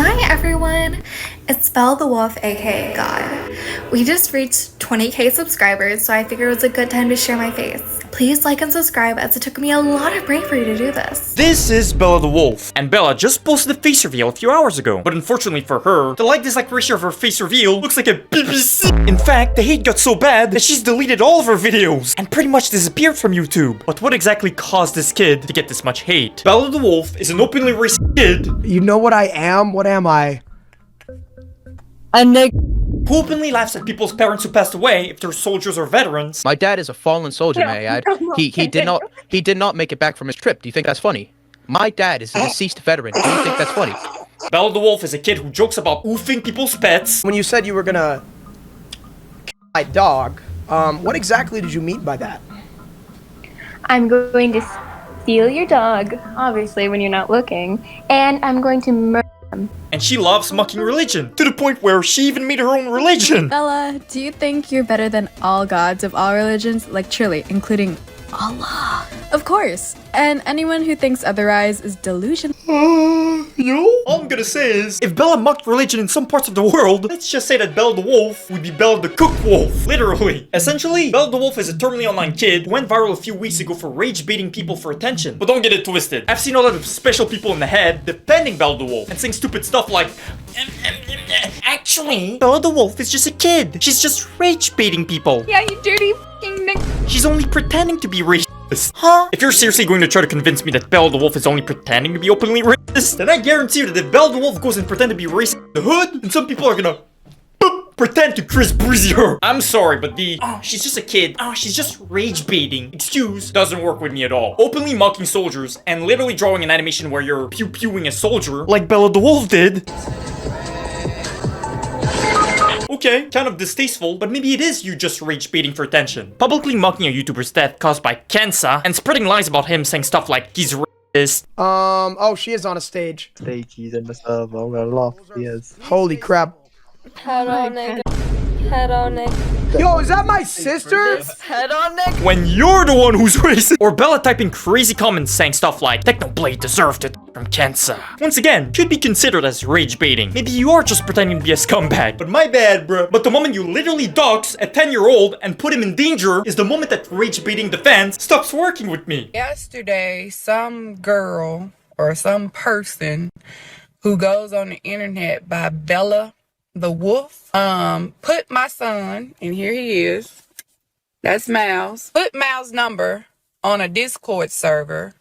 Hi everyone, it's Belle the Wolf aka God. We just reached 20k subscribers, so I figured it was a good time to share my face. Please like and subscribe as it took me a lot of bravery to do this. This is Bella the Wolf, and Bella just posted a face reveal a few hours ago. But unfortunately for her, the like-dislike ratio of her face reveal looks like a BBC. In fact, the hate got so bad that she's deleted all of her videos and pretty much disappeared from YouTube. But what exactly caused this kid to get this much hate? Bella the Wolf is an openly racist kid. You know what I am? What am I? A nigga Who openly laughs at people's parents who passed away if they're soldiers or veterans. My dad is a fallen soldier, may I add. He did not make it back from his trip. Do you think that's funny? My dad is a deceased veteran. Do you think that's funny? Bella the Wolf is a kid who jokes about oofing people's pets. When you said you were gonna my dog, what exactly did you mean by that? I'm going to steal your dog, obviously when you're not looking, and I'm going to murder him. And she loves mocking religion, to the point where she even made her own religion. Bella, do you think you're better than all gods of all religions? Like, truly, including Allah? Of course. And anyone who thinks otherwise is delusional. All I'm gonna say is, if Bella mocked religion in some parts of the world, let's just say that Bella the Wolf would be Bella the Cook Wolf. Literally. Essentially, Bella the Wolf is a terminally online kid who went viral a few weeks ago for rage-baiting people for attention. But don't get it twisted. I've seen a lot of special people in the head defending Bella the Wolf and saying stupid stuff like, actually, Bella the Wolf is just a kid. She's just rage-baiting people. Yeah, you dirty f***ing nigga. She's only pretending to be racist. Huh? If you're seriously going to try to convince me that Bella the Wolf is only pretending to be openly racist, then I guarantee you that if Bella the Wolf goes and pretend to be racist in the hood, then some people are gonna pretend to Chris Breezy her. I'm sorry, but the she's just a kid, she's just rage baiting excuse doesn't work with me at all. Openly mocking soldiers and literally drawing an animation where you're pew-pewing a soldier, like Bella the Wolf did. Okay, kind of distasteful, but maybe it is you just rage baiting for attention. Publicly mocking a YouTuber's death caused by cancer and spreading lies about him, saying stuff like he's racist. Oh, she is on a stage. Stakey's in the server, I'm gonna laugh, yes. Holy crap. Head on, nigga. Head on, nigga. Yo, is that my sister? Head on, nigga. When you're the one who's racist. Or Bella typing crazy comments saying stuff like Technoblade deserved it from cancer. Once again, could be considered as rage baiting. Maybe you are just pretending to be a scumbag. But my bad, bruh. But the moment you literally dox a 10-year-old and put him in danger is the moment that rage baiting defense stops working with me. Yesterday, some girl or some person who goes on the internet by Bella the Wolf, put my son, and here he is, that's Miles, put Miles' number on a Discord server,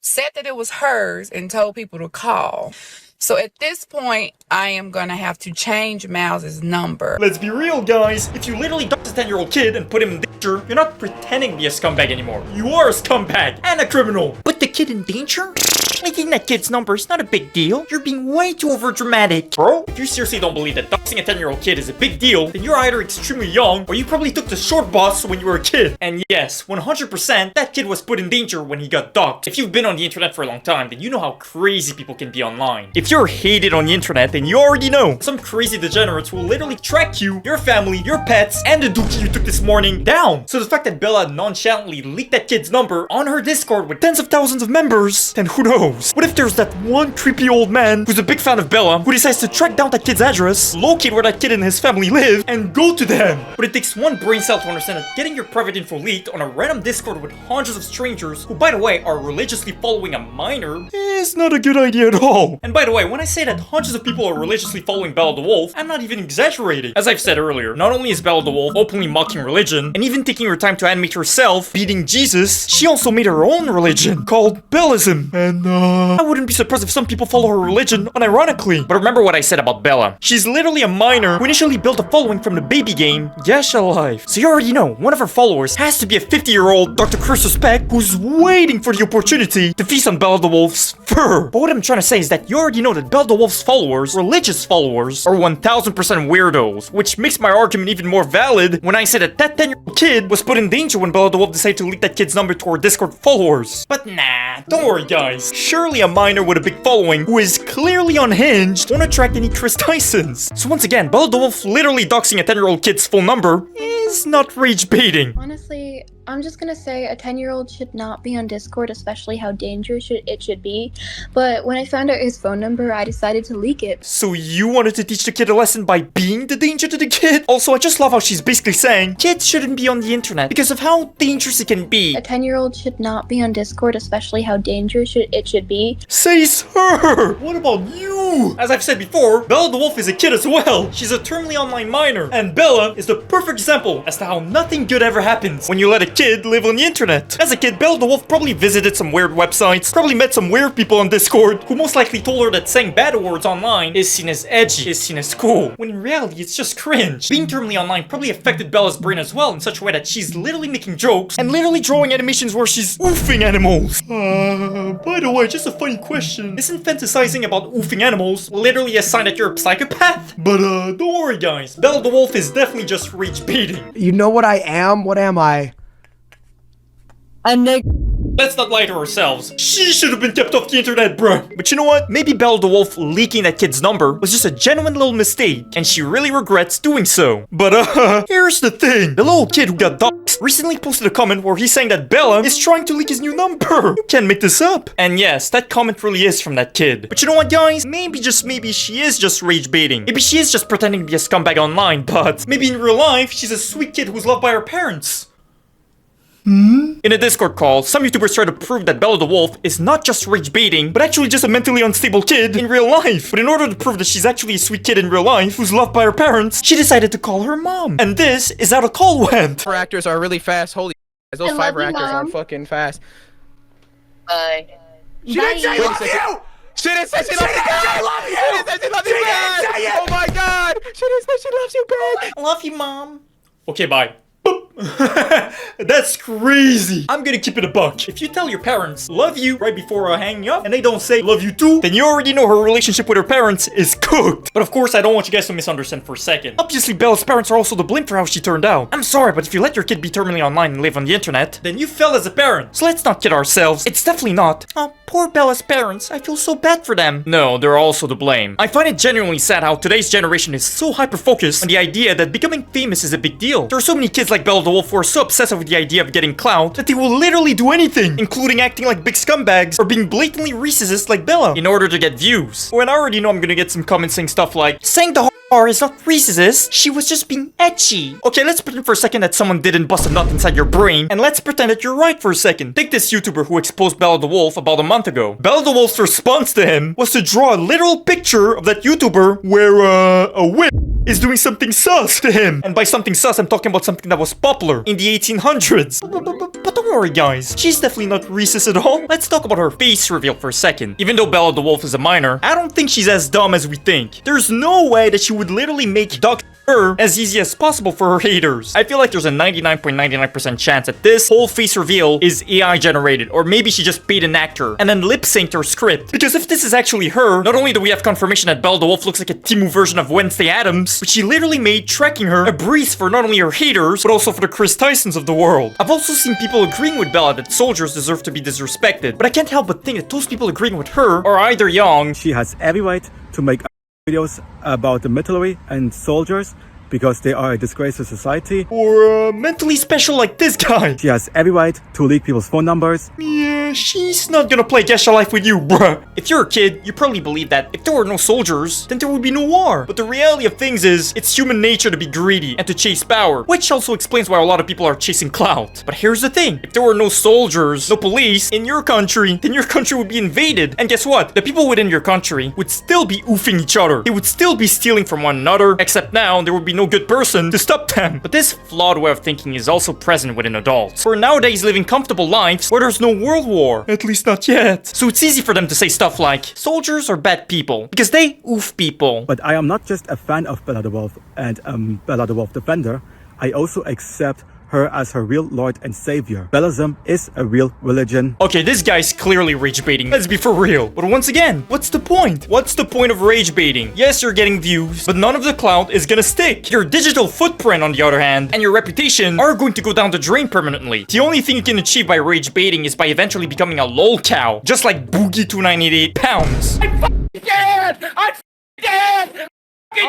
said that it was hers, and told people to call. So at this point, I am gonna have to change Miles' number. Let's be real, guys. If you literally dox a 10-year-old kid and put him in danger, you're not pretending to be a scumbag anymore. You are a scumbag and a criminal. Put the kid in danger? Making that kid's number is not a big deal. You're being way too overdramatic. Bro, if you seriously don't believe that doxing a 10-year-old kid is a big deal, then you're either extremely young or you probably took the short bus when you were a kid. And yes, 100% that kid was put in danger when he got doxed. If you've been on the internet for a long time, then you know how crazy people can be online. If you're hated on the internet, then you already know. Some crazy degenerates will literally track you, your family, your pets, and the dookie you took this morning down. So the fact that Bella nonchalantly leaked that kid's number on her Discord with tens of thousands of members, then who knows? What if there's that one creepy old man who's a big fan of Bella who decides to track down that kid's address, locate where that kid and his family live, and go to them? But it takes one brain cell to understand that getting your private info leaked on a random Discord with hundreds of strangers, who by the way are religiously following a minor, is not a good idea at all. And by the way, when I say that hundreds of people are religiously following Bella the Wolf, I'm not even exaggerating. As I've said earlier, not only is Bella the Wolf openly mocking religion, and even taking her time to animate herself beating Jesus, she also made her own religion called Bellism. And I wouldn't be surprised if some people follow her religion unironically. But remember what I said about Bella. She's literally a minor who initially built a following from the baby game Yasha Life. So you already know, one of her followers has to be a 50-year-old Dr. Chris Respect who's waiting for the opportunity to feast on Bella the Wolf's fur. But what I'm trying to say is that you already know that Bella the Wolf's followers, religious followers, are 1000% weirdos, which makes my argument even more valid when I say that that 10-year-old kid was put in danger when Bella the Wolf decided to leak that kid's number to her Discord followers. But nah, don't worry guys. Surely a minor with a big following who is clearly unhinged won't attract any Chris Tysons. So once again, Bella the Wolf literally doxing a 10-year-old kid's full number She's not rage baiting. Honestly, I'm just gonna say a 10-year-old should not be on Discord, especially how dangerous it should be. But when I found out his phone number, I decided to leak it. So you wanted to teach the kid a lesson by being the danger to the kid? Also, I just love how she's basically saying kids shouldn't be on the internet because of how dangerous it can be. A 10-year-old should not be on Discord, especially how dangerous it should be. Says her! What about you? As I've said before, Bella the Wolf is a kid as well. She's a terminally online minor. And Bella is the perfect example as to how nothing good ever happens when you let a kid live on the internet. As a kid, Bella the Wolf probably visited some weird websites, probably met some weird people on Discord, who most likely told her that saying bad words online is seen as edgy, is seen as cool, when in reality it's just cringe. Being terminally online probably affected Bella's brain as well in such a way that she's literally making jokes and literally drawing animations where she's oofing animals. By the way, just a funny question. Isn't fantasizing about oofing animals literally a sign that you're a psychopath? But don't worry guys, Bella the Wolf is definitely just rage baiting. You know what I am? What am I? Let's not lie to ourselves. She should have been kept off the internet, bruh. But you know what? Maybe Bella the Wolf leaking that kid's number was just a genuine little mistake, and she really regrets doing so. But here's the thing. The little kid who got doxxed recently posted a comment where he's saying that Bella is trying to leak his new number. You can't make this up. And yes, that comment really is from that kid. But you know what, guys? Maybe, just maybe, she is just rage baiting. Maybe she is just pretending to be a scumbag online, but maybe in real life, she's a sweet kid who's loved by her parents. In a Discord call, some YouTubers try to prove that Bella the Wolf is not just rage baiting, but actually just a mentally unstable kid in real life. But in order to prove that she's actually a sweet kid in real life who's loved by her parents, she decided to call her mom. And this is how the call went. Fiber actors are really fast. Holy, those fiber actors are fucking fast. Bye. She didn't say love you! She didn't say she loves you bad! She love you! She didn't say she loves you bad! She didn't say it! Oh my god! She didn't say she loves you bad! I love you, mom. Okay, bye. That's crazy. I'm gonna keep it a buck. If you tell your parents love you right before hanging up and they don't say love you too, then you already know her relationship with her parents is cooked. But of course, I don't want you guys to misunderstand for a second. Obviously, Bella's parents are also to blame for how she turned out. I'm sorry, but if you let your kid be terminally online and live on the internet, then you failed as a parent. So let's not kid ourselves. It's definitely not. Oh, poor Bella's parents. I feel so bad for them. No, they're also to blame. I find it genuinely sad how today's generation is so hyper-focused on the idea that becoming famous is a big deal. There are so many kids like Bella the Wolf who are so obsessive with the idea of getting clout that they will literally do anything, including acting like big scumbags or being blatantly racist like Bella in order to get views. When I already know I'm gonna get some comments saying stuff like, saying the R is not racist, she was just being edgy. Okay, let's pretend for a second that someone didn't bust a nut inside your brain, and let's pretend that you're right for a second. Take this YouTuber who exposed Bella the Wolf about a month ago. Bella the Wolf's response to him was to draw a literal picture of that YouTuber where, a whip is doing something sus to him. And by something sus, I'm talking about something that was popular in the 1800s. But don't worry, guys. She's definitely not racist at all. Let's talk about her face reveal for a second. Even though Bella the Wolf is a minor, I don't think she's as dumb as we think. There's no way that she would literally make her as easy as possible for her haters. I feel like there's a 99.99% chance that this whole face reveal is AI generated, or maybe she just paid an actor and then lip synced her script. Because if this is actually her, not only do we have confirmation that Bella the Wolf looks like a Temu version of Wednesday Addams, but she literally made tracking her a breeze for not only her haters, but also for the Chris Tysons of the world. I've also seen people agreeing with Bella that soldiers deserve to be disrespected, but I can't help but think that those people agreeing with her are either young. She has every right to make videos about the military and soldiers because they are a disgrace to society. Or mentally special like this guy. She has every right to leak people's phone numbers. Yeah, she's not gonna play Guess Your Life with you, bruh. If you're a kid, you probably believe that if there were no soldiers, then there would be no war. But the reality of things is, it's human nature to be greedy and to chase power, which also explains why a lot of people are chasing clout. But here's the thing, if there were no soldiers, no police in your country, then your country would be invaded. And guess what? The people within your country would still be oofing each other. They would still be stealing from one another, except now there would be no good person to stop them. But this flawed way of thinking is also present within adults, who are nowadays living comfortable lives where there's no world war. At least not yet. So it's easy for them to say stuff like, soldiers are bad people, because they oof people. But I am not just a fan of Bella the Wolf and Bella the Wolf Defender. I also accept her as her real Lord and Savior. Bellism is a real religion. Okay, this guy's clearly rage baiting. Let's be for real. But once again, what's the point? What's the point of rage baiting? Yes, you're getting views, but none of the clout is gonna stick. Your digital footprint, on the other hand, and your reputation are going to go down the drain permanently. The only thing you can achieve by rage baiting is by eventually becoming a lol cow, just like Boogie 2988 pounds. I'm dead! I'm dead!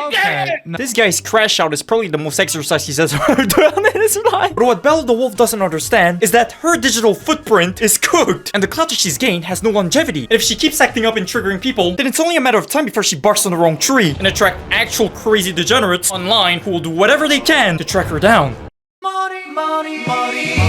Okay. This guy's crash out is probably the most exercise he's ever done in his life. But what Bella the Wolf doesn't understand is that her digital footprint is cooked, and the clout that she's gained has no longevity. And if she keeps acting up and triggering people, then it's only a matter of time before she barks on the wrong tree and attract actual crazy degenerates online who will do whatever they can to track her down. Money, money, money.